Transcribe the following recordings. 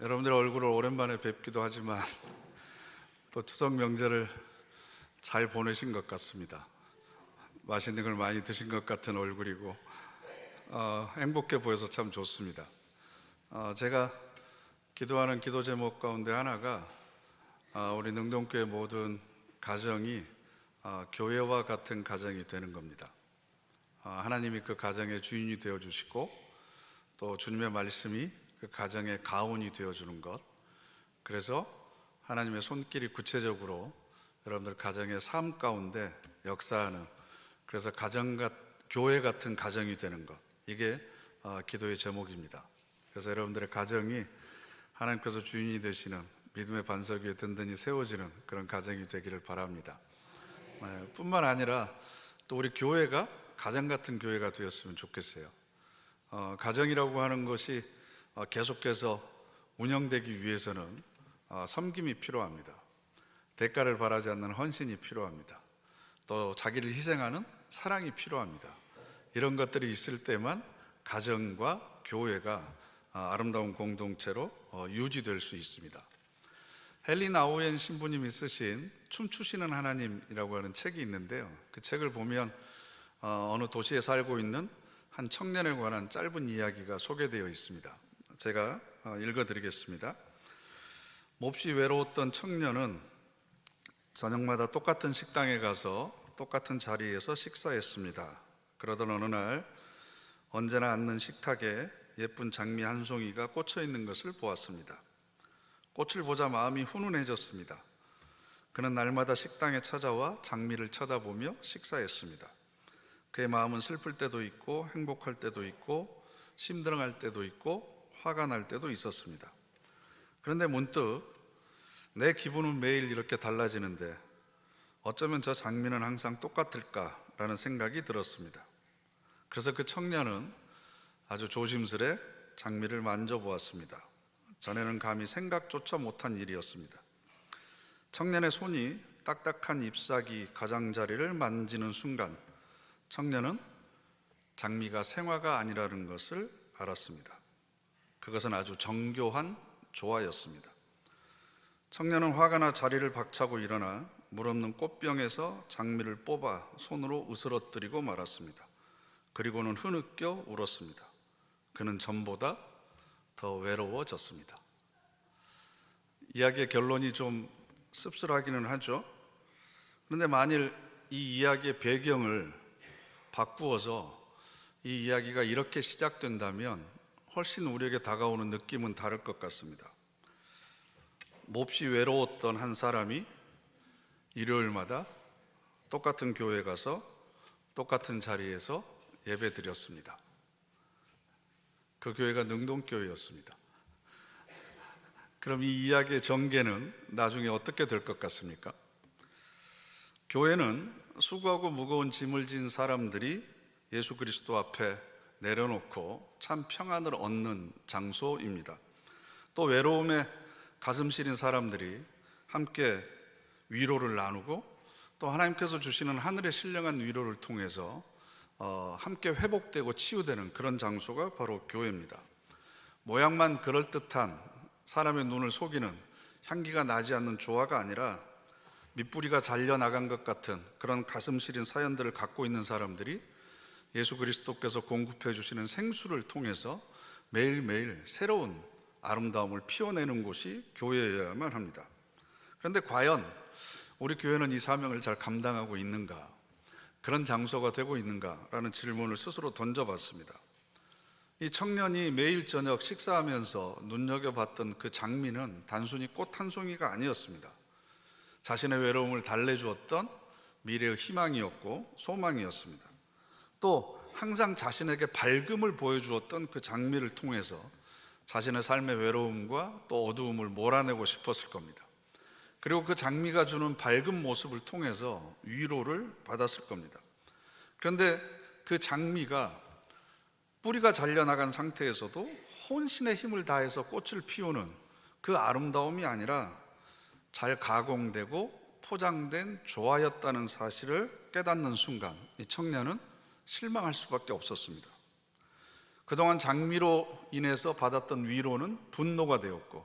여러분들 얼굴을 오랜만에 뵙기도 하지만 또 추석 명절을 잘 보내신 것 같습니다. 맛있는 걸 많이 드신 것 같은 얼굴이고 행복해 보여서 참 좋습니다. 제가 기도하는 기도 제목 가운데 하나가 우리 능동교회 모든 가정이 교회와 같은 가정이 되는 겁니다. 하나님이 그 가정의 주인이 되어주시고 또 주님의 말씀이 그 가정의 가훈이 되어주는 것, 그래서 하나님의 손길이 구체적으로 여러분들 가정의 삶 가운데 역사하는, 그래서 교회 같은 가정이 되는 것, 이게 기도의 제목입니다. 그래서 여러분들의 가정이 하나님께서 주인이 되시는 믿음의 반석 위에 든든히 세워지는 그런 가정이 되기를 바랍니다. 뿐만 아니라 또 우리 교회가 가정 같은 교회가 되었으면 좋겠어요. 가정이라고 하는 것이 계속해서 운영되기 위해서는 섬김이 필요합니다. 대가를 바라지 않는 헌신이 필요합니다. 또 자기를 희생하는 사랑이 필요합니다. 이런 것들이 있을 때만 가정과 교회가 아름다운 공동체로 유지될 수 있습니다. 헨리 나우엔 신부님이 쓰신 춤추시는 하나님이라고 하는 책이 있는데요, 그 책을 보면 어느 도시에 살고 있는 한 청년에 관한 짧은 이야기가 소개되어 있습니다. 제가 읽어드리겠습니다. 몹시 외로웠던 청년은 저녁마다 똑같은 식당에 가서 똑같은 자리에서 식사했습니다. 그러던 어느 날 언제나 앉는 식탁에 예쁜 장미 한 송이가 꽂혀 있는 것을 보았습니다. 꽃을 보자 마음이 훈훈해졌습니다. 그는 날마다 식당에 찾아와 장미를 쳐다보며 식사했습니다. 그의 마음은 슬플 때도 있고 행복할 때도 있고 심드렁할 때도 있고 화가 날 때도 있었습니다. 그런데 문득 내 기분은 매일 이렇게 달라지는데 어쩌면 저 장미는 항상 똑같을까라는 생각이 들었습니다. 그래서 그 청년은 아주 조심스레 장미를 만져보았습니다. 전에는 감히 생각조차 못한 일이었습니다. 청년의 손이 딱딱한 잎사귀 가장자리를 만지는 순간 청년은 장미가 생화가 아니라는 것을 알았습니다. 그것은 아주 정교한 조화였습니다. 청년은 화가 나 자리를 박차고 일어나 물 없는 꽃병에서 장미를 뽑아 손으로 으스러뜨리고 말았습니다. 그리고는 흐느껴 울었습니다. 그는 전보다 더 외로워졌습니다. 이야기의 결론이 좀 씁쓸하기는 하죠. 그런데 만일 이 이야기의 배경을 바꾸어서 이 이야기가 이렇게 시작된다면 훨씬 우리에게 다가오는 느낌은 다를 것 같습니다. 몹시 외로웠던 한 사람이 일요일마다 똑같은 교회에 가서 똑같은 자리에서 예배 드렸습니다. 그 교회가 능동교회였습니다. 그럼 이 이야기의 전개는 나중에 어떻게 될 것 같습니까? 교회는 수고하고 무거운 짐을 진 사람들이 예수 그리스도 앞에 내려놓고 참 평안을 얻는 장소입니다. 또 외로움에 가슴 시린 사람들이 함께 위로를 나누고 또 하나님께서 주시는 하늘의 신령한 위로를 통해서 함께 회복되고 치유되는 그런 장소가 바로 교회입니다. 모양만 그럴듯한, 사람의 눈을 속이는, 향기가 나지 않는 조화가 아니라 밑뿌리가 잘려나간 것 같은 그런 가슴 시린 사연들을 갖고 있는 사람들이 예수 그리스도께서 공급해 주시는 생수를 통해서 매일매일 새로운 아름다움을 피워내는 곳이 교회여야만 합니다. 그런데 과연 우리 교회는 이 사명을 잘 감당하고 있는가, 그런 장소가 되고 있는가라는 질문을 스스로 던져봤습니다. 이 청년이 매일 저녁 식사하면서 눈여겨봤던 그 장미는 단순히 꽃 한 송이가 아니었습니다. 자신의 외로움을 달래주었던 미래의 희망이었고 소망이었습니다. 또 항상 자신에게 밝음을 보여주었던 그 장미를 통해서 자신의 삶의 외로움과 또 어두움을 몰아내고 싶었을 겁니다. 그리고 그 장미가 주는 밝은 모습을 통해서 위로를 받았을 겁니다. 그런데 그 장미가 뿌리가 잘려나간 상태에서도 혼신의 힘을 다해서 꽃을 피우는 그 아름다움이 아니라 잘 가공되고 포장된 조화였다는 사실을 깨닫는 순간 이 청년은 실망할 수밖에 없었습니다. 그동안 장미로 인해서 받았던 위로는 분노가 되었고,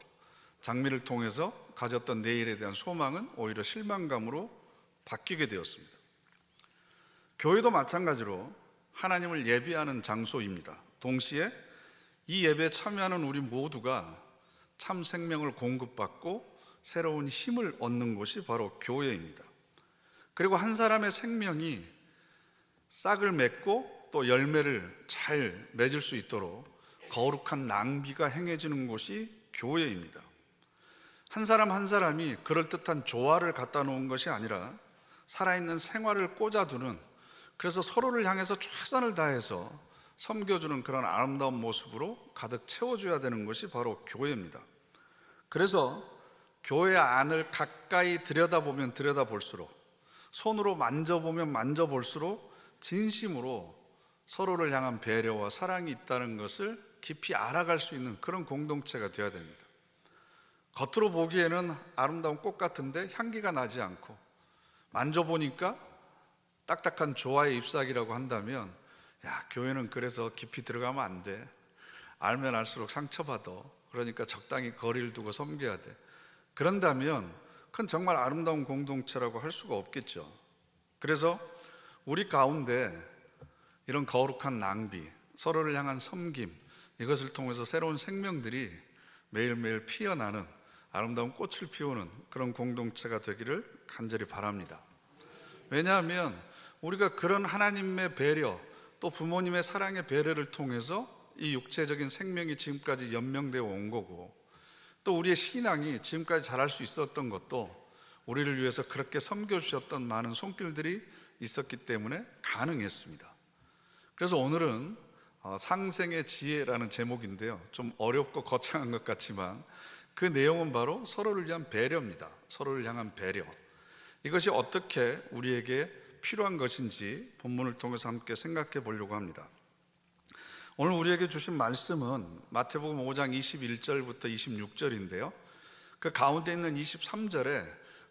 장미를 통해서 가졌던 내일에 대한 소망은 오히려 실망감으로 바뀌게 되었습니다. 교회도 마찬가지로 하나님을 예배하는 장소입니다. 동시에 이 예배에 참여하는 우리 모두가 참 생명을 공급받고 새로운 힘을 얻는 곳이 바로 교회입니다. 그리고 한 사람의 생명이 싹을 맺고 또 열매를 잘 맺을 수 있도록 거룩한 낭비가 행해지는 곳이 교회입니다. 한 사람 한 사람이 그럴듯한 조화를 갖다 놓은 것이 아니라 살아있는 생활을 꽂아두는, 그래서 서로를 향해서 최선을 다해서 섬겨주는 그런 아름다운 모습으로 가득 채워줘야 되는 것이 바로 교회입니다. 그래서 교회 안을 가까이 들여다보면 들여다볼수록, 손으로 만져보면 만져볼수록 진심으로 서로를 향한 배려와 사랑이 있다는 것을 깊이 알아갈 수 있는 그런 공동체가 되어야 됩니다. 겉으로 보기에는 아름다운 꽃 같은데 향기가 나지 않고, 만져보니까 딱딱한 조화의 잎사귀라고 한다면, 야, 교회는 그래서 깊이 들어가면 안 돼. 알면 알수록 상처받아. 그러니까 적당히 거리를 두고 섬겨야 돼. 그런다면 그건 정말 아름다운 공동체라고 할 수가 없겠죠. 그래서 우리 가운데 이런 거룩한 낭비, 서로를 향한 섬김, 이것을 통해서 새로운 생명들이 매일매일 피어나는 아름다운 꽃을 피우는 그런 공동체가 되기를 간절히 바랍니다. 왜냐하면 우리가 그런 하나님의 배려, 또 부모님의 사랑의 배려를 통해서 이 육체적인 생명이 지금까지 연명되어 온 거고, 또 우리의 신앙이 지금까지 자랄 수 있었던 것도 우리를 위해서 그렇게 섬겨주셨던 많은 손길들이 있었기 때문에 가능했습니다. 그래서 오늘은 상생의 지혜라는 제목인데요, 좀 어렵고 거창한 것 같지만 그 내용은 바로 서로를 위한 배려입니다. 서로를 향한 배려, 이것이 어떻게 우리에게 필요한 것인지 본문을 통해서 함께 생각해 보려고 합니다. 오늘 우리에게 주신 말씀은 마태복음 5장 21절부터 26절인데요, 그 가운데 있는 23절에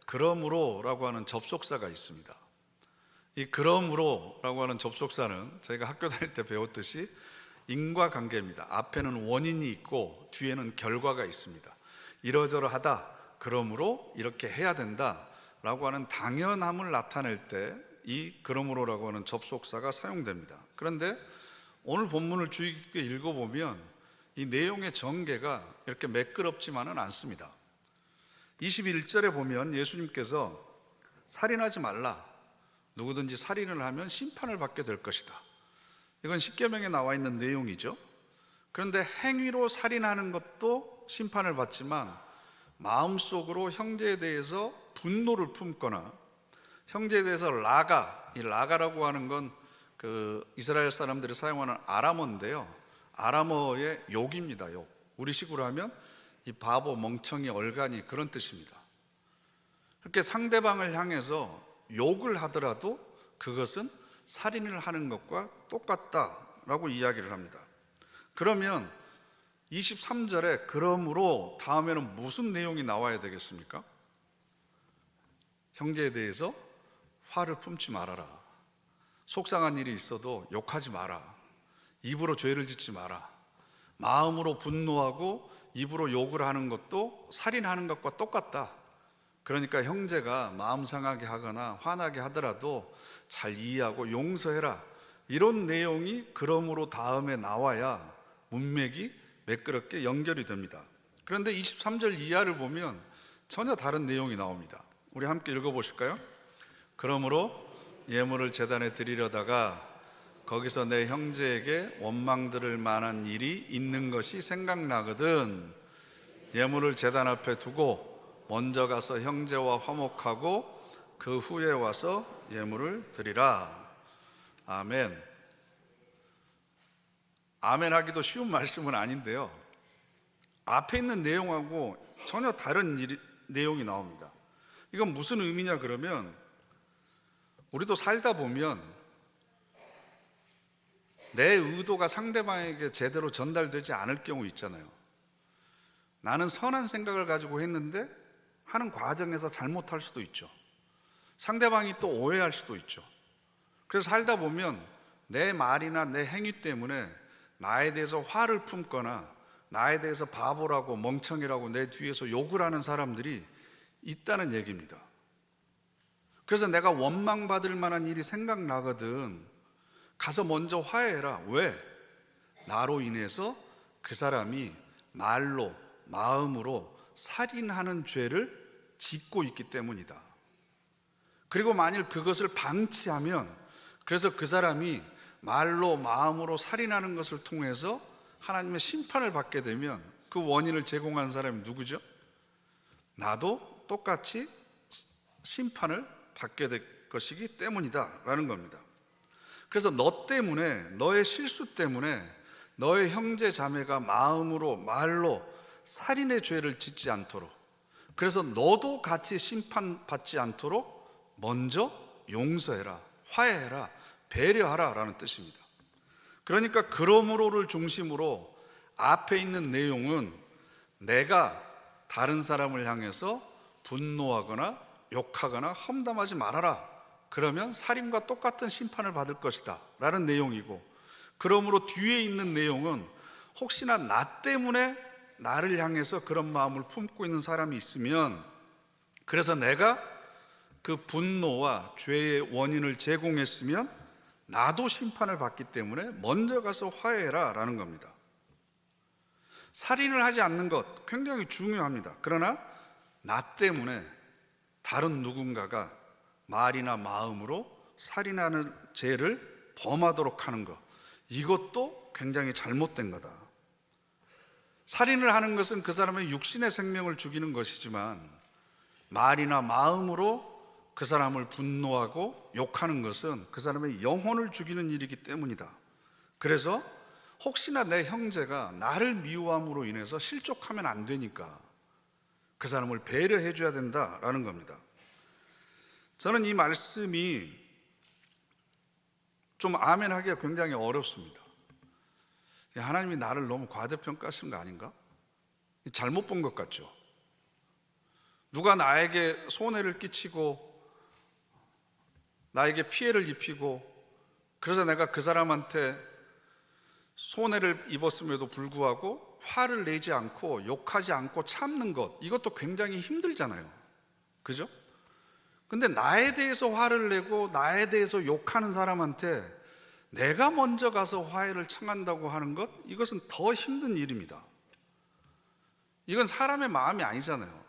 그러므로라고 하는 접속사가 있습니다. 이 그러므로라고 하는 접속사는 저희가 학교 다닐 때 배웠듯이 인과관계입니다. 앞에는 원인이 있고 뒤에는 결과가 있습니다. 이러저러하다, 그러므로 이렇게 해야 된다 라고 하는 당연함을 나타낼 때 이 그러므로라고 하는 접속사가 사용됩니다. 그런데 오늘 본문을 주의 깊게 읽어보면 이 내용의 전개가 이렇게 매끄럽지만은 않습니다. 21절에 보면 예수님께서 살인하지 말라, 누구든지 살인을 하면 심판을 받게 될 것이다, 이건 십계명에 나와 있는 내용이죠. 그런데 행위로 살인하는 것도 심판을 받지만 마음속으로 형제에 대해서 분노를 품거나 형제에 대해서 이 라가라고 하는 건 그 이스라엘 사람들이 사용하는 아람어인데요, 아람어의 욕입니다. 욕. 우리식으로 하면 이 바보, 멍청이, 얼간이, 그런 뜻입니다. 그렇게 상대방을 향해서 욕을 하더라도 그것은 살인을 하는 것과 똑같다라고 이야기를 합니다. 그러면 23절에 그러므로 다음에는 무슨 내용이 나와야 되겠습니까? 형제에 대해서 화를 품지 말아라, 속상한 일이 있어도 욕하지 마라, 입으로 죄를 짓지 마라. 마음으로 분노하고 입으로 욕을 하는 것도 살인하는 것과 똑같다. 그러니까 형제가 마음 상하게 하거나 화나게 하더라도 잘 이해하고 용서해라, 이런 내용이 그러므로 다음에 나와야 문맥이 매끄럽게 연결이 됩니다. 그런데 23절 이하를 보면 전혀 다른 내용이 나옵니다. 우리 함께 읽어보실까요? 그러므로 예물을 제단에 드리려다가 거기서 내 형제에게 원망 들을 만한 일이 있는 것이 생각나거든 예물을 제단 앞에 두고 먼저 가서 형제와 화목하고 그 후에 와서 예물을 드리라. 아멘. 아멘 하기도 쉬운 말씀은 아닌데요, 앞에 있는 내용하고 전혀 다른 내용이 나옵니다. 이건 무슨 의미냐 그러면, 우리도 살다 보면 내 의도가 상대방에게 제대로 전달되지 않을 경우 있잖아요. 나는 선한 생각을 가지고 했는데 하는 과정에서 잘못할 수도 있죠. 상대방이 또 오해할 수도 있죠. 그래서 살다 보면 내 말이나 내 행위 때문에 나에 대해서 화를 품거나 나에 대해서 바보라고 멍청이라고 내 뒤에서 욕을 하는 사람들이 있다는 얘기입니다. 그래서 내가 원망받을 만한 일이 생각나거든 가서 먼저 화해해라. 왜? 나로 인해서 그 사람이 말로 마음으로 살인하는 죄를 짓고 있기 때문이다. 그리고 만일 그것을 방치하면 그래서 그 사람이 말로 마음으로 살인하는 것을 통해서 하나님의 심판을 받게 되면 그 원인을 제공한 사람이 누구죠? 나도 똑같이 심판을 받게 될 것이기 때문이다 라는 겁니다. 그래서 너 때문에, 너의 실수 때문에 너의 형제 자매가 마음으로 말로 살인의 죄를 짓지 않도록, 그래서 너도 같이 심판받지 않도록 먼저 용서해라, 화해해라, 배려하라 라는 뜻입니다. 그러니까 그러므로를 중심으로 앞에 있는 내용은 내가 다른 사람을 향해서 분노하거나 욕하거나 험담하지 말아라. 그러면 살인과 똑같은 심판을 받을 것이다 라는 내용이고, 그러므로 뒤에 있는 내용은 혹시나 나 때문에 나를 향해서 그런 마음을 품고 있는 사람이 있으면, 그래서 내가 그 분노와 죄의 원인을 제공했으면 나도 심판을 받기 때문에 먼저 가서 화해해라 라는 겁니다. 살인을 하지 않는 것 굉장히 중요합니다. 그러나 나 때문에 다른 누군가가 말이나 마음으로 살인하는 죄를 범하도록 하는 것, 이것도 굉장히 잘못된 거다. 살인을 하는 것은 그 사람의 육신의 생명을 죽이는 것이지만 말이나 마음으로 그 사람을 분노하고 욕하는 것은 그 사람의 영혼을 죽이는 일이기 때문이다. 그래서 혹시나 내 형제가 나를 미워함으로 인해서 실족하면 안 되니까 그 사람을 배려해 줘야 된다라는 겁니다. 저는 이 말씀이 좀 아멘하기가 굉장히 어렵습니다. 하나님이 나를 너무 과대평가하시는 거 아닌가? 잘못 본 것 같죠? 누가 나에게 손해를 끼치고 나에게 피해를 입히고 그래서 내가 그 사람한테 손해를 입었음에도 불구하고 화를 내지 않고 욕하지 않고 참는 것, 이것도 굉장히 힘들잖아요. 그죠? 근데 나에 대해서 화를 내고 나에 대해서 욕하는 사람한테 내가 먼저 가서 화해를 청한다고 하는 것, 이것은 더 힘든 일입니다. 이건 사람의 마음이 아니잖아요.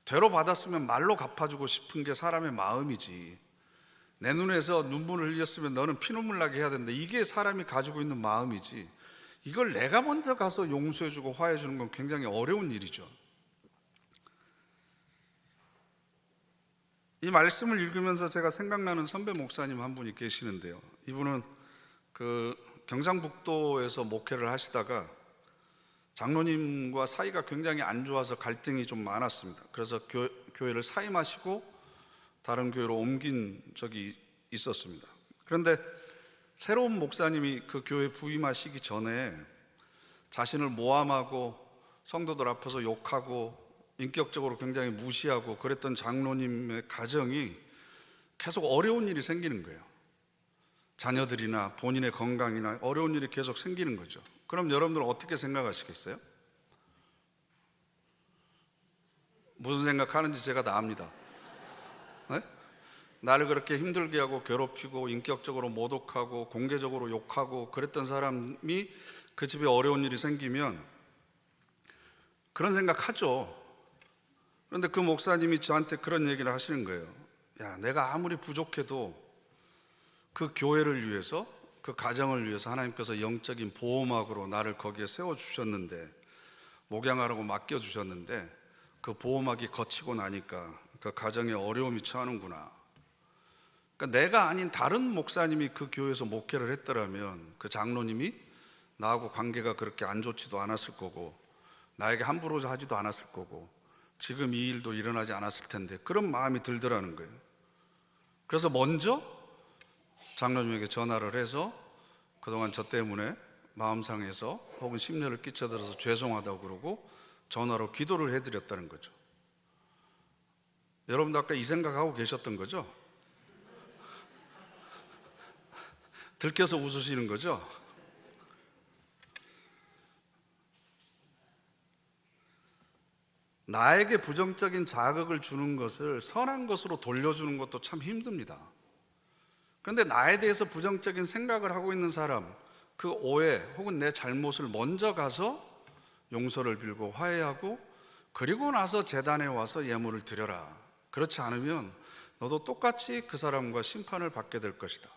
되로 받았으면 말로 갚아주고 싶은 게 사람의 마음이지, 내 눈에서 눈물을 흘렸으면 너는 피눈물 나게 해야 된다, 이게 사람이 가지고 있는 마음이지, 이걸 내가 먼저 가서 용서해주고 화해해주는 건 굉장히 어려운 일이죠. 이 말씀을 읽으면서 제가 생각나는 선배 목사님 한 분이 계시는데요. 이분은 그 경상북도에서 목회를 하시다가 장로님과 사이가 굉장히 안 좋아서 갈등이 좀 많았습니다. 그래서 교회를 사임하시고 다른 교회로 옮긴 적이 있었습니다. 그런데 새로운 목사님이 그 교회 부임하시기 전에 자신을 모함하고 성도들 앞에서 욕하고 인격적으로 굉장히 무시하고 그랬던 장로님의 가정이 계속 어려운 일이 생기는 거예요. 자녀들이나 본인의 건강이나 어려운 일이 계속 생기는 거죠. 그럼 여러분들 어떻게 생각하시겠어요? 무슨 생각하는지 제가 다 압니다. 네? 나를 그렇게 힘들게 하고 괴롭히고 인격적으로 모독하고 공개적으로 욕하고 그랬던 사람이 그 집에 어려운 일이 생기면 그런 생각하죠. 그런데 그 목사님이 저한테 그런 얘기를 하시는 거예요. 야, 내가 아무리 부족해도 그 교회를 위해서, 그 가정을 위해서 하나님께서 영적인 보호막으로 나를 거기에 세워주셨는데, 목양하라고 맡겨주셨는데 그 보호막이 거치고 나니까 그 가정에 어려움이 처하는구나. 그러니까 내가 아닌 다른 목사님이 그 교회에서 목회를 했더라면 그 장로님이 나하고 관계가 그렇게 안 좋지도 않았을 거고 나에게 함부로 하지도 않았을 거고 지금 이 일도 일어나지 않았을 텐데, 그런 마음이 들더라는 거예요. 그래서 먼저 장로님에게 전화를 해서 그동안 저 때문에 마음 상해서 혹은 심려를 끼쳐들어서 죄송하다고 그러고 전화로 기도를 해드렸다는 거죠. 여러분도 아까 이 생각하고 계셨던 거죠? 들켜서 웃으시는 거죠? 나에게 부정적인 자극을 주는 것을 선한 것으로 돌려주는 것도 참 힘듭니다. 그런데 나에 대해서 부정적인 생각을 하고 있는 사람, 그 오해 혹은 내 잘못을 먼저 가서 용서를 빌고 화해하고, 그리고 나서 제단에 와서 예물을 드려라. 그렇지 않으면 너도 똑같이 그 사람과 심판을 받게 될 것이다.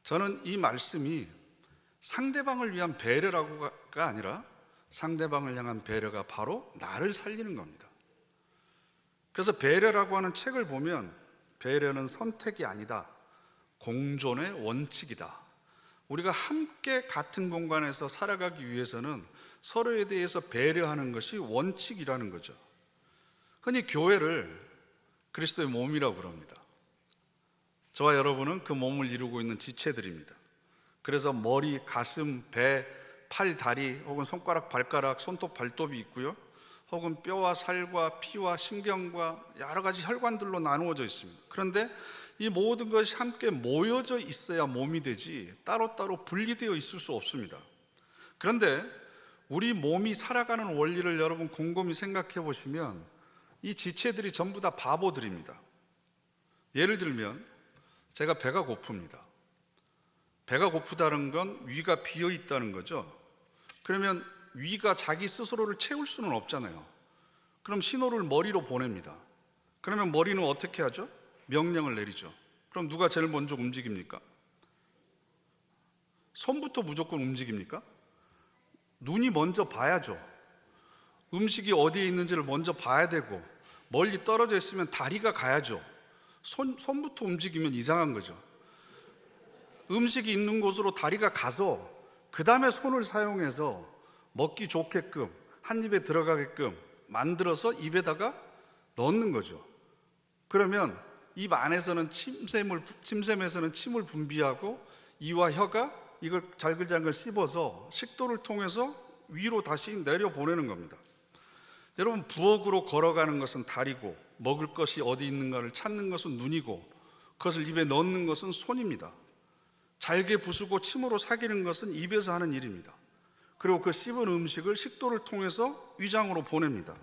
저는 이 말씀이 상대방을 위한 배려라고가 아니라 상대방을 향한 배려가 바로 나를 살리는 겁니다. 그래서 배려라고 하는 책을 보면 배려는 선택이 아니다, 공존의 원칙이다. 우리가 함께 같은 공간에서 살아가기 위해서는 서로에 대해서 배려하는 것이 원칙이라는 거죠. 흔히 교회를 그리스도의 몸이라고 그럽니다. 저와 여러분은 그 몸을 이루고 있는 지체들입니다. 그래서 머리, 가슴, 배, 팔, 다리 혹은 손가락, 발가락, 손톱, 발톱이 있고요. 혹은 뼈와 살과 피와 신경과 여러 가지 혈관들로 나누어져 있습니다. 그런데 이 모든 것이 함께 모여져 있어야 몸이 되지 따로따로 분리되어 있을 수 없습니다. 그런데 우리 몸이 살아가는 원리를 여러분 곰곰이 생각해 보시면 이 지체들이 전부 다 바보들입니다. 예를 들면 제가 배가 고픕니다. 배가 고프다는 건 위가 비어 있다는 거죠. 그러면 위가 자기 스스로를 채울 수는 없잖아요. 그럼 신호를 머리로 보냅니다. 그러면 머리는 어떻게 하죠? 명령을 내리죠. 그럼 누가 제일 먼저 움직입니까? 손부터 무조건 움직입니까? 눈이 먼저 봐야죠. 음식이 어디에 있는지를 먼저 봐야 되고, 멀리 떨어져 있으면 다리가 가야죠. 손부터 움직이면 이상한 거죠. 음식이 있는 곳으로 다리가 가서 그 다음에 손을 사용해서 먹기 좋게끔 한 입에 들어가게끔 만들어서 입에다가 넣는 거죠. 그러면 입 안에서는 침샘에서는 침을 분비하고 이와 혀가 이걸 잘글잘글 씹어서 식도를 통해서 위로 다시 내려보내는 겁니다. 여러분, 부엌으로 걸어가는 것은 다리고, 먹을 것이 어디 있는가를 찾는 것은 눈이고, 그것을 입에 넣는 것은 손입니다. 잘게 부수고 침으로 사귀는 것은 입에서 하는 일입니다. 그리고 그 씹은 음식을 식도를 통해서 위장으로 보냅니다.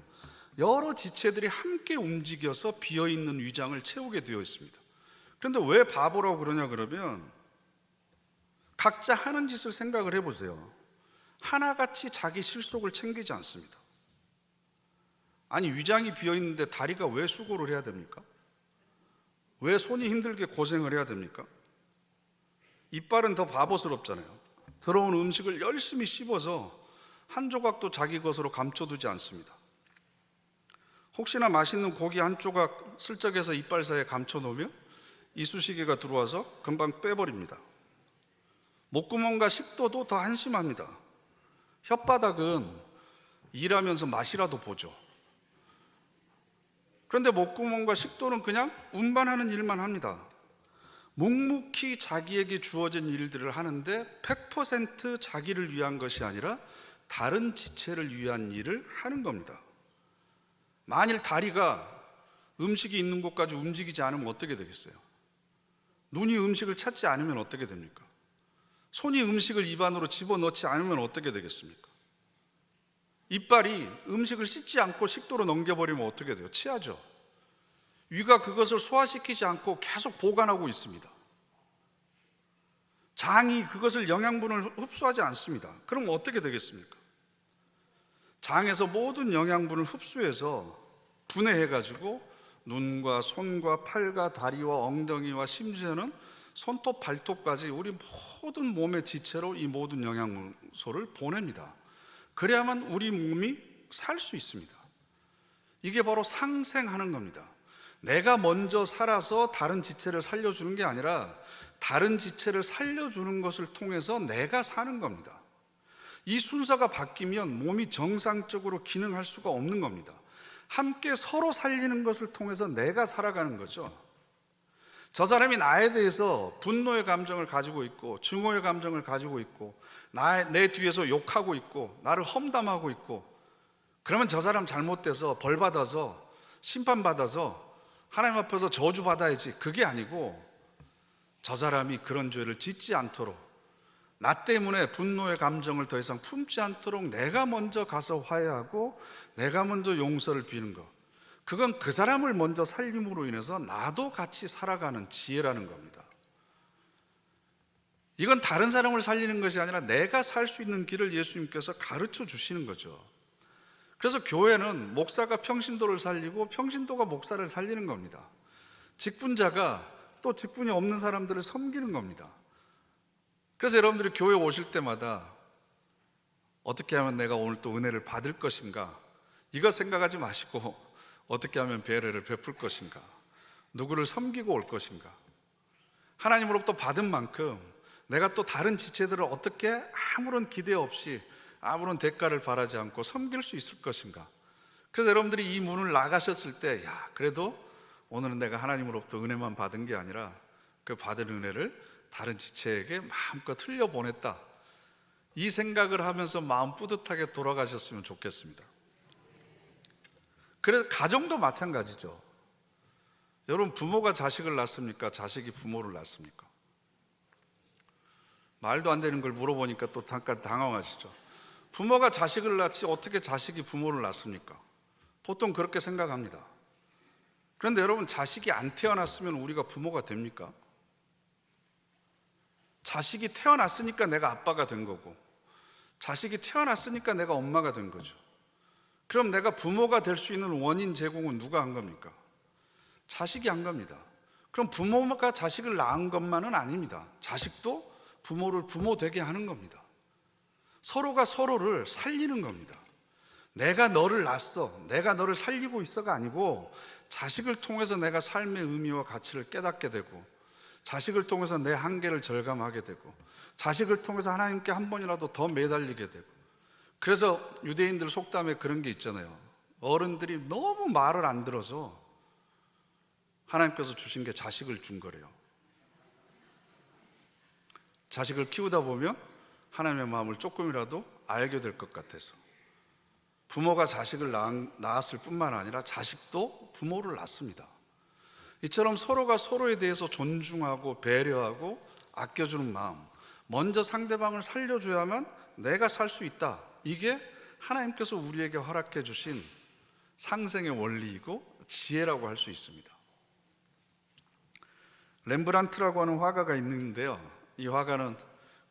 여러 지체들이 함께 움직여서 비어있는 위장을 채우게 되어 있습니다. 그런데 왜 바보라고 그러냐 그러면 각자 하는 짓을 생각을 해보세요. 하나같이 자기 실속을 챙기지 않습니다. 아니, 위장이 비어있는데 다리가 왜 수고를 해야 됩니까? 왜 손이 힘들게 고생을 해야 됩니까? 이빨은 더 바보스럽잖아요. 들어온 음식을 열심히 씹어서 한 조각도 자기 것으로 감춰두지 않습니다. 혹시나 맛있는 고기 한 조각 슬쩍해서 이빨 사이에 감춰놓으면 이쑤시개가 들어와서 금방 빼버립니다. 목구멍과 식도도 더 한심합니다. 혓바닥은 일하면서 맛이라도 보죠. 그런데 목구멍과 식도는 그냥 운반하는 일만 합니다. 묵묵히 자기에게 주어진 일들을 하는데 100% 자기를 위한 것이 아니라 다른 지체를 위한 일을 하는 겁니다. 만일 다리가 음식이 있는 곳까지 움직이지 않으면 어떻게 되겠어요? 눈이 음식을 찾지 않으면 어떻게 됩니까? 손이 음식을 입 안으로 집어넣지 않으면 어떻게 되겠습니까? 이빨이 음식을 씻지 않고 식도로 넘겨버리면 어떻게 돼요? 체하죠. 위가 그것을 소화시키지 않고 계속 보관하고 있습니다. 장이 그것을 영양분을 흡수하지 않습니다. 그럼 어떻게 되겠습니까? 장에서 모든 영양분을 흡수해서 분해해가지고 눈과 손과 팔과 다리와 엉덩이와 심지어는 손톱, 발톱까지 우리 모든 몸의 지체로 이 모든 영양소를 보냅니다. 그래야만 우리 몸이 살 수 있습니다. 이게 바로 상생하는 겁니다. 내가 먼저 살아서 다른 지체를 살려주는 게 아니라 다른 지체를 살려주는 것을 통해서 내가 사는 겁니다. 이 순서가 바뀌면 몸이 정상적으로 기능할 수가 없는 겁니다. 함께 서로 살리는 것을 통해서 내가 살아가는 거죠. 저 사람이 나에 대해서 분노의 감정을 가지고 있고 증오의 감정을 가지고 있고 내 뒤에서 욕하고 있고 나를 험담하고 있고, 그러면 저 사람 잘못돼서 벌받아서 심판받아서 하나님 앞에서 저주받아야지, 그게 아니고 저 사람이 그런 죄를 짓지 않도록 나 때문에 분노의 감정을 더 이상 품지 않도록 내가 먼저 가서 화해하고 내가 먼저 용서를 비는 것, 그건 그 사람을 먼저 살림으로 인해서 나도 같이 살아가는 지혜라는 겁니다. 이건 다른 사람을 살리는 것이 아니라 내가 살 수 있는 길을 예수님께서 가르쳐 주시는 거죠. 그래서 교회는 목사가 평신도를 살리고 평신도가 목사를 살리는 겁니다. 직분자가 또 직분이 없는 사람들을 섬기는 겁니다. 그래서 여러분들이 교회 오실 때마다 어떻게 하면 내가 오늘 또 은혜를 받을 것인가, 이거 생각하지 마시고 어떻게 하면 배려를 베풀 것인가, 누구를 섬기고 올 것인가, 하나님으로부터 받은 만큼 내가 또 다른 지체들을 어떻게 아무런 기대 없이 아무런 대가를 바라지 않고 섬길 수 있을 것인가. 그래서 여러분들이 이 문을 나가셨을 때, 야, 그래도 오늘은 내가 하나님으로부터 은혜만 받은 게 아니라 그 받은 은혜를 다른 지체에게 마음껏 흘려보냈다, 이 생각을 하면서 마음 뿌듯하게 돌아가셨으면 좋겠습니다. 그래서 가정도 마찬가지죠. 여러분, 부모가 자식을 낳습니까? 자식이 부모를 낳습니까? 말도 안 되는 걸 물어보니까 또 잠깐 당황하시죠. 부모가 자식을 낳지 어떻게 자식이 부모를 낳습니까? 보통 그렇게 생각합니다. 그런데 여러분, 자식이 안 태어났으면 우리가 부모가 됩니까? 자식이 태어났으니까 내가 아빠가 된 거고, 자식이 태어났으니까 내가 엄마가 된 거죠. 그럼 내가 부모가 될 수 있는 원인 제공은 누가 한 겁니까? 자식이 한 겁니다. 그럼 부모가 자식을 낳은 것만은 아닙니다. 자식도 부모를 부모 되게 하는 겁니다. 서로가 서로를 살리는 겁니다. 내가 너를 낳았어, 내가 너를 살리고 있어가 아니고, 자식을 통해서 내가 삶의 의미와 가치를 깨닫게 되고, 자식을 통해서 내 한계를 절감하게 되고, 자식을 통해서 하나님께 한 번이라도 더 매달리게 되고. 그래서 유대인들 속담에 그런 게 있잖아요. 어른들이 너무 말을 안 들어서 하나님께서 주신 게 자식을 준 거래요. 자식을 키우다 보면 하나님의 마음을 조금이라도 알게 될 것 같아서. 부모가 자식을 낳았을 뿐만 아니라 자식도 부모를 낳습니다. 이처럼 서로가 서로에 대해서 존중하고 배려하고 아껴주는 마음, 먼저 상대방을 살려줘야만 내가 살 수 있다, 이게 하나님께서 우리에게 허락해 주신 상생의 원리이고 지혜라고 할 수 있습니다. 렘브란트라고 하는 화가가 있는데요, 이 화가는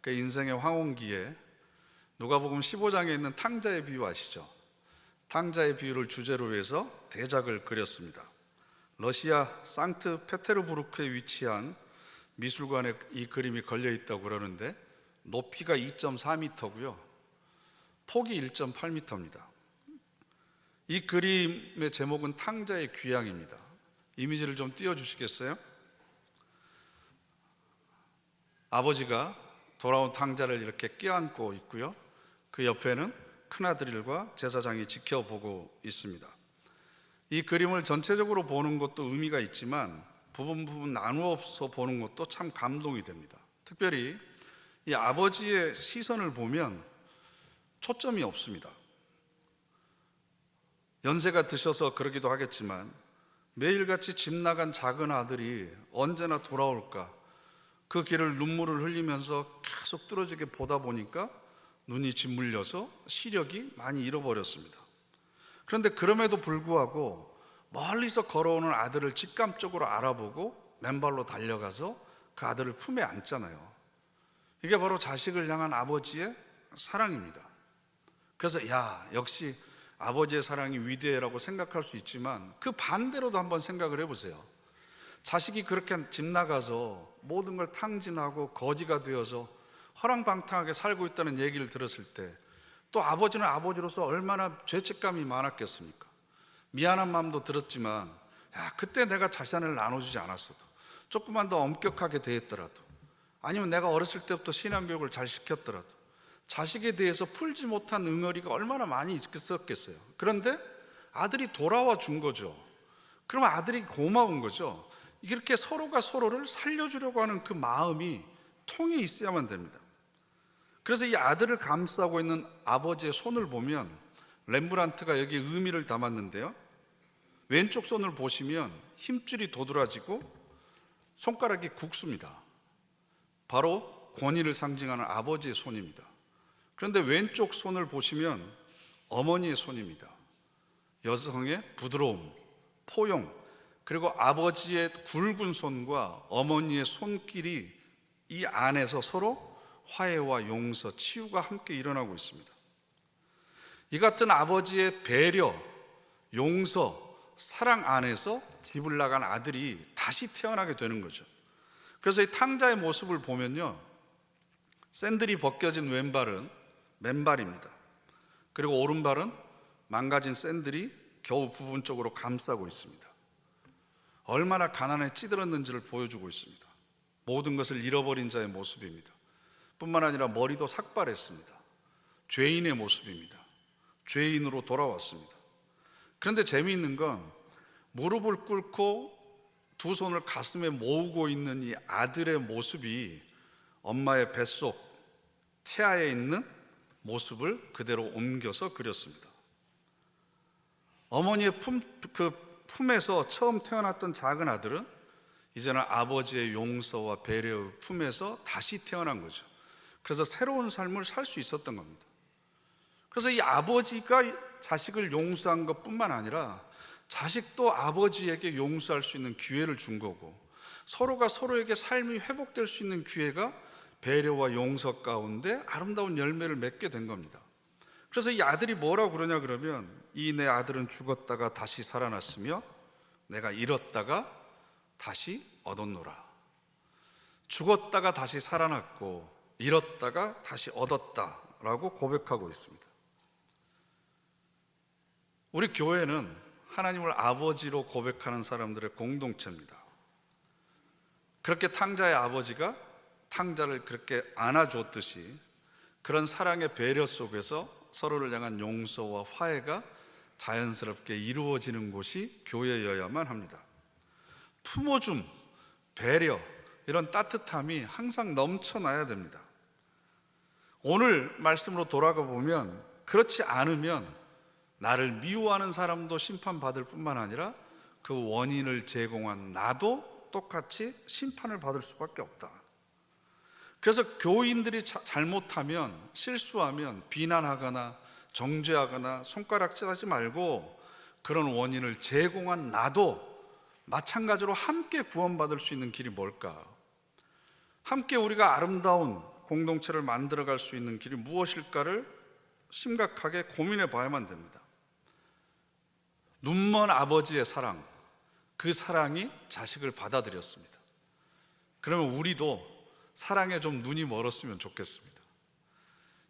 그 인생의 황혼기에 누가복음 15장에 있는 탕자의 비유 아시죠? 탕자의 비유를 주제로 해서 대작을 그렸습니다. 러시아 상트페테르부르크에 위치한 미술관에 이 그림이 걸려 있다고 그러는데, 높이가 2.4m고요 폭이 1.8m입니다 이 그림의 제목은 탕자의 귀향입니다. 이미지를 좀 띄워주시겠어요? 아버지가 돌아온 탕자를 이렇게 껴안고 있고요, 그 옆에는 큰아들과 제사장이 지켜보고 있습니다. 이 그림을 전체적으로 보는 것도 의미가 있지만 부분 나누어서 보는 것도 참 감동이 됩니다. 특별히 이 아버지의 시선을 보면 초점이 없습니다. 연세가 드셔서 그러기도 하겠지만 매일같이 집 나간 작은 아들이 언제나 돌아올까, 그 길을 눈물을 흘리면서 계속 뚫어지게 보다 보니까 눈이 짓물려서 시력이 많이 잃어버렸습니다. 그런데 그럼에도 불구하고 멀리서 걸어오는 아들을 직감적으로 알아보고 맨발로 달려가서 그 아들을 품에 안잖아요. 이게 바로 자식을 향한 아버지의 사랑입니다. 그래서 야, 역시 아버지의 사랑이 위대해라고 생각할 수 있지만 그 반대로도 한번 생각을 해보세요. 자식이 그렇게 집 나가서 모든 걸 탕진하고 거지가 되어서 허랑방탕하게 살고 있다는 얘기를 들었을 때, 또 아버지는 아버지로서 얼마나 죄책감이 많았겠습니까? 미안한 마음도 들었지만, 야, 그때 내가 자신을 나눠주지 않았어도, 조금만 더 엄격하게 대했더라도, 아니면 내가 어렸을 때부터 신앙교육을 잘 시켰더라도 자식에 대해서 풀지 못한 응어리가 얼마나 많이 있었겠어요. 그런데 아들이 돌아와 준 거죠. 그러면 아들이 고마운 거죠. 이렇게 서로가 서로를 살려주려고 하는 그 마음이 통해 있어야만 됩니다. 그래서 이 아들을 감싸고 있는 아버지의 손을 보면 렘브란트가 여기에 의미를 담았는데요, 왼쪽 손을 보시면 힘줄이 도드라지고 손가락이 굵습니다. 바로 권위를 상징하는 아버지의 손입니다. 그런데 왼쪽 손을 보시면 어머니의 손입니다. 여성의 부드러움, 포용, 그리고 아버지의 굵은 손과 어머니의 손길이 이 안에서 서로 화해와 용서, 치유가 함께 일어나고 있습니다. 이 같은 아버지의 배려, 용서, 사랑 안에서 집을 나간 아들이 다시 태어나게 되는 거죠. 그래서 이 탕자의 모습을 보면요, 샌들이 벗겨진 왼발은 맨발입니다. 그리고 오른발은 망가진 샌들이 겨우 부분적으로 감싸고 있습니다. 얼마나 가난에 찌들었는지를 보여주고 있습니다. 모든 것을 잃어버린 자의 모습입니다. 뿐만 아니라 머리도 삭발했습니다. 죄인의 모습입니다. 죄인으로 돌아왔습니다. 그런데 재미있는 건 무릎을 꿇고 두 손을 가슴에 모으고 있는 이 아들의 모습이 엄마의 뱃속 태아에 있는 모습을 그대로 옮겨서 그렸습니다. 어머니의 품에서 처음 태어났던 작은 아들은 이제는 아버지의 용서와 배려의 품에서 다시 태어난 거죠. 그래서 새로운 삶을 살 수 있었던 겁니다. 그래서 이 아버지가 자식을 용서한 것뿐만 아니라 자식도 아버지에게 용서할 수 있는 기회를 준 거고, 서로가 서로에게 삶이 회복될 수 있는 기회가 배려와 용서 가운데 아름다운 열매를 맺게 된 겁니다. 그래서 이 아들이 뭐라고 그러냐 그러면, 이 내 아들은 죽었다가 다시 살아났으며 내가 잃었다가 다시 얻었노라. 죽었다가 다시 살아났고 잃었다가 다시 얻었다라고 고백하고 있습니다. 우리 교회는 하나님을 아버지로 고백하는 사람들의 공동체입니다. 그렇게 탕자의 아버지가 탕자를 그렇게 안아줬듯이 그런 사랑의 배려 속에서 서로를 향한 용서와 화해가 자연스럽게 이루어지는 곳이 교회여야만 합니다. 품어줌, 배려, 이런 따뜻함이 항상 넘쳐나야 됩니다. 오늘 말씀으로 돌아가 보면 그렇지 않으면 나를 미워하는 사람도 심판받을 뿐만 아니라 그 원인을 제공한 나도 똑같이 심판을 받을 수밖에 없다. 그래서 교인들이 잘못하면, 실수하면 비난하거나 정죄하거나 손가락질하지 말고 그런 원인을 제공한 나도 마찬가지로 함께 구원받을 수 있는 길이 뭘까? 함께 우리가 아름다운 공동체를 만들어갈 수 있는 길이 무엇일까를 심각하게 고민해 봐야만 됩니다. 눈먼 아버지의 사랑, 그 사랑이 자식을 받아들였습니다. 그러면 우리도 사랑에 좀 눈이 멀었으면 좋겠습니다.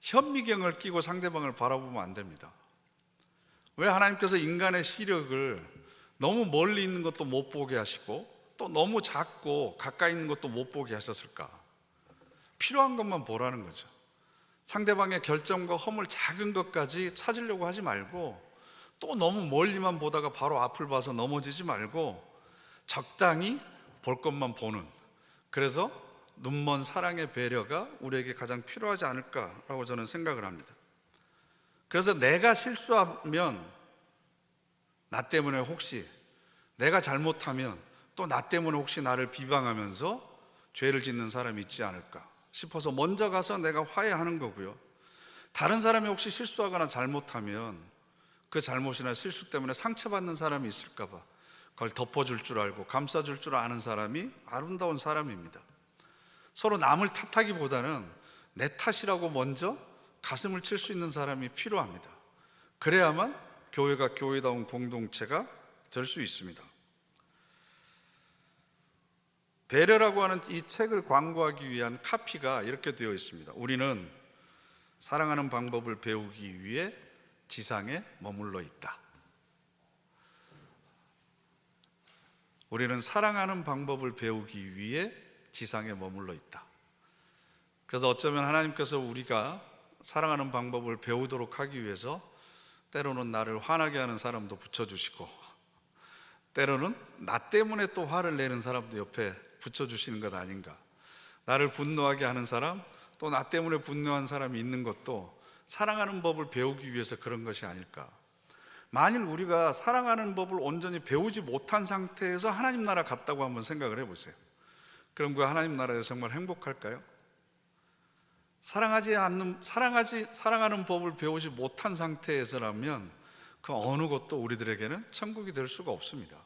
현미경을 끼고 상대방을 바라보면 안 됩니다. 왜 하나님께서 인간의 시력을 너무 멀리 있는 것도 못 보게 하시고 또 너무 작고 가까이 있는 것도 못 보게 하셨을까? 필요한 것만 보라는 거죠. 상대방의 결점과 허물, 작은 것까지 찾으려고 하지 말고, 또 너무 멀리만 보다가 바로 앞을 봐서 넘어지지 말고 적당히 볼 것만 보는, 그래서 눈먼 사랑의 배려가 우리에게 가장 필요하지 않을까라고 저는 생각을 합니다. 그래서 내가 실수하면 나 때문에 혹시, 내가 잘못하면 또 나 때문에 혹시 나를 비방하면서 죄를 짓는 사람이 있지 않을까 싶어서 먼저 가서 내가 화해하는 거고요. 다른 사람이 혹시 실수하거나 잘못하면 그 잘못이나 실수 때문에 상처받는 사람이 있을까 봐 그걸 덮어줄 줄 알고 감싸줄 줄 아는 사람이 아름다운 사람입니다. 서로 남을 탓하기보다는 내 탓이라고 먼저 가슴을 칠 수 있는 사람이 필요합니다. 그래야만 교회가 교회다운 공동체가 될 수 있습니다. 배려라고 하는 이 책을 광고하기 위한 카피가 이렇게 되어 있습니다. 우리는 사랑하는 방법을 배우기 위해 지상에 머물러 있다. 우리는 사랑하는 방법을 배우기 위해 지상에 머물러 있다. 그래서 어쩌면 하나님께서 우리가 사랑하는 방법을 배우도록 하기 위해서 때로는 나를 화나게 하는 사람도 붙여주시고, 때로는 나 때문에 또 화를 내는 사람도 옆에 붙여주시는 것 아닌가. 나를 분노하게 하는 사람, 또 나 때문에 분노한 사람이 있는 것도 사랑하는 법을 배우기 위해서 그런 것이 아닐까. 만일 우리가 사랑하는 법을 온전히 배우지 못한 상태에서 하나님 나라 갔다고 한번 생각을 해보세요. 그럼 그 하나님 나라에서 정말 행복할까요? 사랑하는 법을 배우지 못한 상태에서라면 그 어느 것도 우리들에게는 천국이 될 수가 없습니다.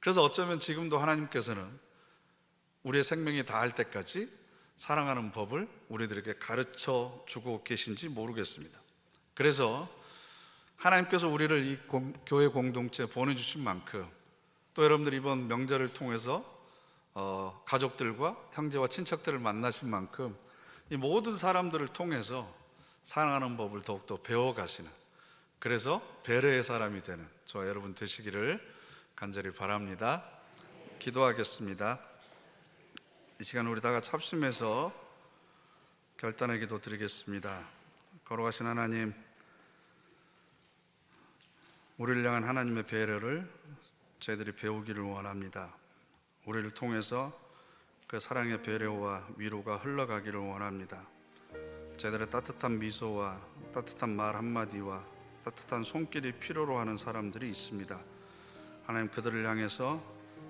그래서 어쩌면 지금도 하나님께서는 우리의 생명이 다할 때까지 사랑하는 법을 우리들에게 가르쳐 주고 계신지 모르겠습니다. 그래서 하나님께서 우리를 이 교회 공동체에 보내주신 만큼, 또 여러분들 이번 명절을 통해서 가족들과 형제와 친척들을 만나신 만큼 이 모든 사람들을 통해서 사랑하는 법을 더욱더 배워가시는, 그래서 배려의 사람이 되는 저와 여러분 되시기를 간절히 바랍니다. 기도하겠습니다. 이 시간 우리 다 같이 합심해서 결단의 기도 드리겠습니다. 거룩하신 하나님, 우리를 향한 하나님의 배려를 저희들이 배우기를 원합니다. 우리를 통해서 그 사랑의 배려와 위로가 흘러가기를 원합니다. 저희들의 따뜻한 미소와 따뜻한 말 한마디와 따뜻한 손길이 필요로 하는 사람들이 있습니다. 하나님, 그들을 향해서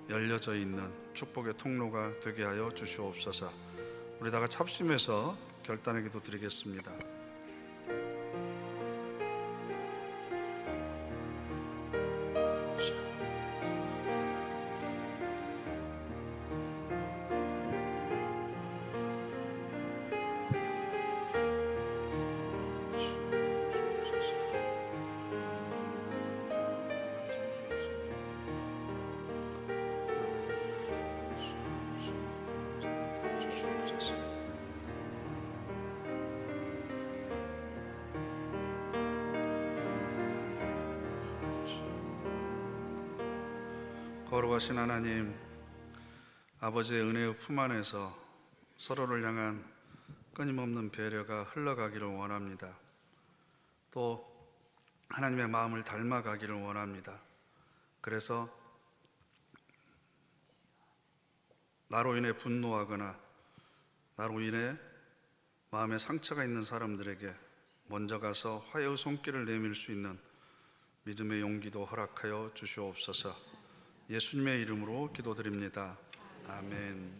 열려져 있는 축복의 통로가 되게 하여 주시옵소서. 우리 다 같이 합심해서 결단의 기도 드리겠습니다. 거룩하신 하나님, 아버지의 은혜의 품 안에서 서로를 향한 끊임없는 배려가 흘러가기를 원합니다. 또 하나님의 마음을 닮아가기를 원합니다. 그래서 나로 인해 분노하거나 나로 인해 마음에 상처가 있는 사람들에게 먼저 가서 화해의 손길을 내밀 수 있는 믿음의 용기도 허락하여 주시옵소서. 예수님의 이름으로 기도드립니다. 아멘.